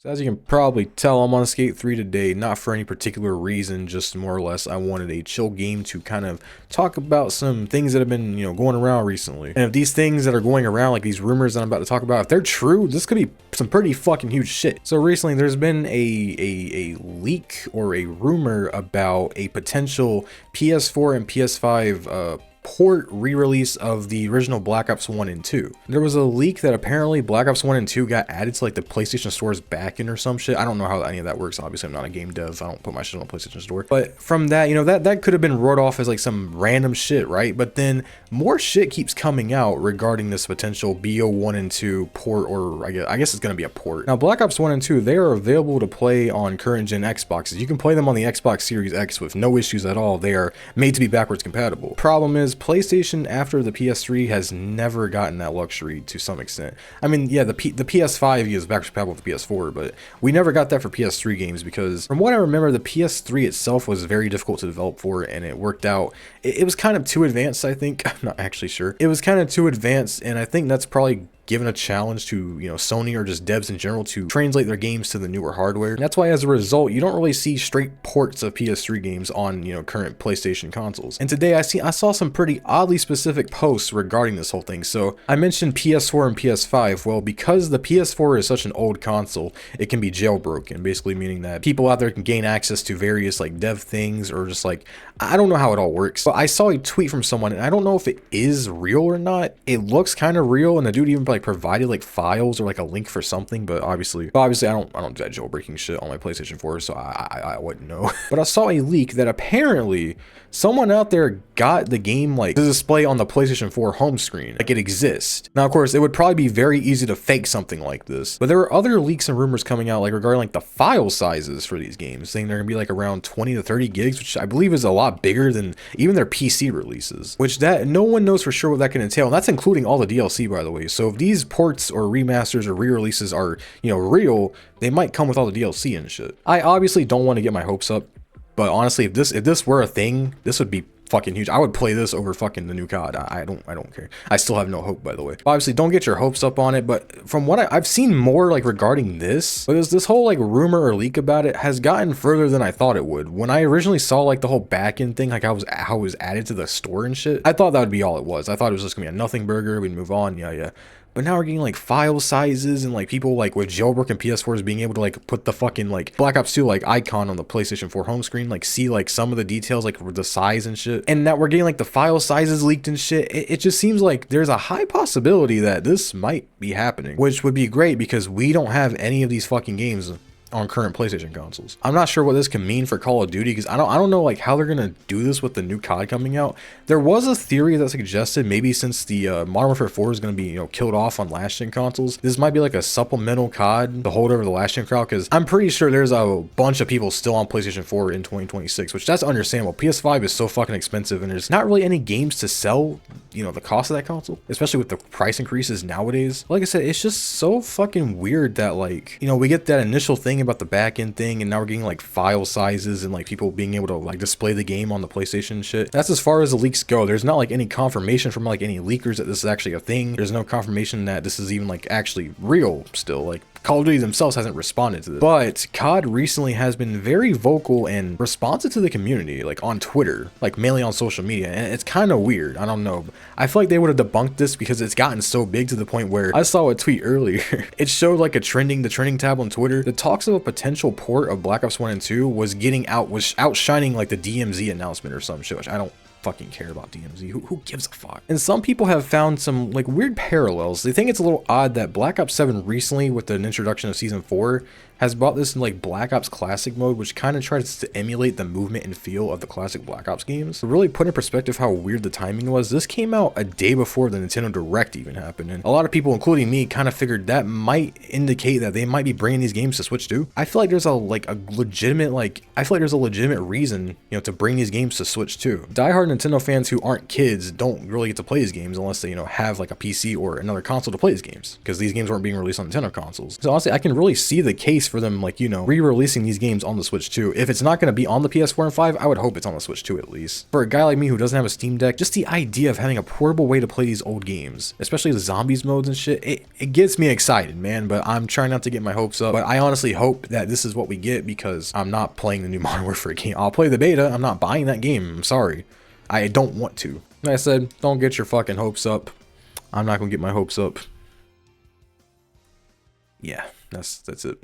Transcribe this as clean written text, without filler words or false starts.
So as you can probably tell, I'm on Skate 3 today, not for any particular reason, just more or less I wanted a chill game to kind of talk about some things that have been, going around recently. And if these things that are going around, like these rumors that I'm about to talk about, if they're true, this could be some pretty fucking huge shit. So recently there's been a leak or a rumor about a potential PS4 and PS5 port re-release of the original Black Ops 1 and 2. There was a leak that apparently Black Ops 1 and 2 got added to like the PlayStation Store's backend or some shit. I don't know how any of that works. Obviously, I'm not a game dev. I don't put my shit on the PlayStation Store. But from that, that could have been wrote off as like some random shit, right? But then more shit keeps coming out regarding this potential BO1 and 2 port, or I guess it's going to be a port. Now, Black Ops 1 and 2, they are available to play on current gen Xboxes. You can play them on the Xbox Series X with no issues at all. They are made to be backwards compatible. Problem is, PlayStation after the PS3 has never gotten that luxury to some extent. I mean, yeah, the PS5 is backwards compatible with the PS4, but we never got that for PS3 games because from what I remember, the PS3 itself was very difficult to develop for, and it worked out. It was kind of too advanced, I think. I'm not actually sure. It was kind of too advanced, and I think that's probably given a challenge to, Sony or just devs in general to translate their games to the newer hardware. And that's why, as a result, you don't really see straight ports of PS3 games on, current PlayStation consoles. And today I saw some pretty oddly specific posts regarding this whole thing. So I mentioned PS4 and PS5. Well, because the PS4 is such an old console, it can be jailbroken, basically meaning that people out there can gain access to various like dev things, or just like, I don't know how it all works. But I saw a tweet from someone, and I don't know if it is real or not. It looks kind of real, and the dude even like provided like files or like a link for something, but obviously I don't do that jailbreaking shit on my PlayStation 4, so I wouldn't know. But I saw a leak that apparently someone out there got the game like to display on the PlayStation 4 home screen, like it exists. Now, of course, it would probably be very easy to fake something like this, but there are other leaks and rumors coming out like regarding like the file sizes for these games, saying they're gonna be like around 20 to 30 gigs, which I believe is a lot bigger than even their PC releases, which that no one knows for sure what that can entail, and that's including all the DLC, by the way. So if these ports or remasters or re-releases are, real, they might come with all the DLC and shit. I obviously don't want to get my hopes up, but honestly, if this were a thing, this would be fucking huge. I would play this over fucking the new COD. I don't care. I still have no hope, by the way. Obviously, don't get your hopes up on it, but from what I've seen more like regarding this, because this whole like rumor or leak about it has gotten further than I thought it would. When I originally saw like the whole back-end thing, like how it was added to the store and shit, I thought that would be all it was. I thought it was just gonna be a nothing burger. We'd move on. Yeah. But now we're getting like file sizes and like people like with jailbroken PS4s being able to like put the fucking like Black Ops 2 like icon on the PlayStation 4 home screen, like see like some of the details, like the size and shit. And now we're getting like the file sizes leaked and shit. It just seems like there's a high possibility that this might be happening, which would be great because we don't have any of these fucking games on current PlayStation consoles. I'm not sure what this can mean for Call of Duty because I don't know like how they're gonna do this with the new COD coming out. There was a theory that suggested maybe since the Modern Warfare 4 is gonna be killed off on last gen consoles, this might be like a supplemental COD to hold over the last gen crowd, because I'm pretty sure there's a bunch of people still on PlayStation 4 in 2026, which that's understandable. PS5 is so fucking expensive and there's not really any games to sell, the cost of that console, especially with the price increases nowadays. Like I said, it's just so fucking weird that like, we get that initial thing about the back end thing, and now we're getting like file sizes and like people being able to like display the game on the PlayStation and shit. That's as far as the leaks go. There's not like any confirmation from like any leakers that this is actually a thing. There's no confirmation that this is even like actually real still. Like Call of Duty themselves hasn't responded to this. But COD recently has been very vocal and responsive to the community, like on Twitter, like mainly on social media, and it's kind of weird. I don't know. I feel like they would have debunked this because it's gotten so big to the point where I saw a tweet earlier. It showed like the trending tab on Twitter. The talks of a potential port of Black Ops 1 and 2 was outshining like the DMZ announcement or some shit, which I don't fucking care about DMZ. Who gives a fuck? And some people have found some like weird parallels. They think it's a little odd that Black Ops 7 recently, with the introduction of season 4, has brought this in like Black Ops Classic mode, which kind of tries to emulate the movement and feel of the classic Black Ops games. To really put in perspective how weird the timing was, this came out a day before the Nintendo Direct even happened, and a lot of people, including me, kind of figured that might indicate that they might be bringing these games to Switch too. I feel like there's a legitimate reason, to bring these games to Switch too. Diehard Nintendo fans who aren't kids don't really get to play these games unless they, have like a PC or another console to play these games, because these games weren't being released on Nintendo consoles. So honestly, I can really see the case for them, like, re-releasing these games on the Switch too. If it's not going to be on the PS4 and 5, I would hope it's on the Switch too, at least. For a guy like me who doesn't have a Steam Deck, just the idea of having a portable way to play these old games, especially the zombies modes and shit, it gets me excited, man, but I'm trying not to get my hopes up. But I honestly hope that this is what we get, because I'm not playing the new Modern Warfare game. I'll play the beta. I'm not buying that game. I'm sorry. I don't want to. Like I said, don't get your fucking hopes up. I'm not gonna get my hopes up. Yeah, that's it.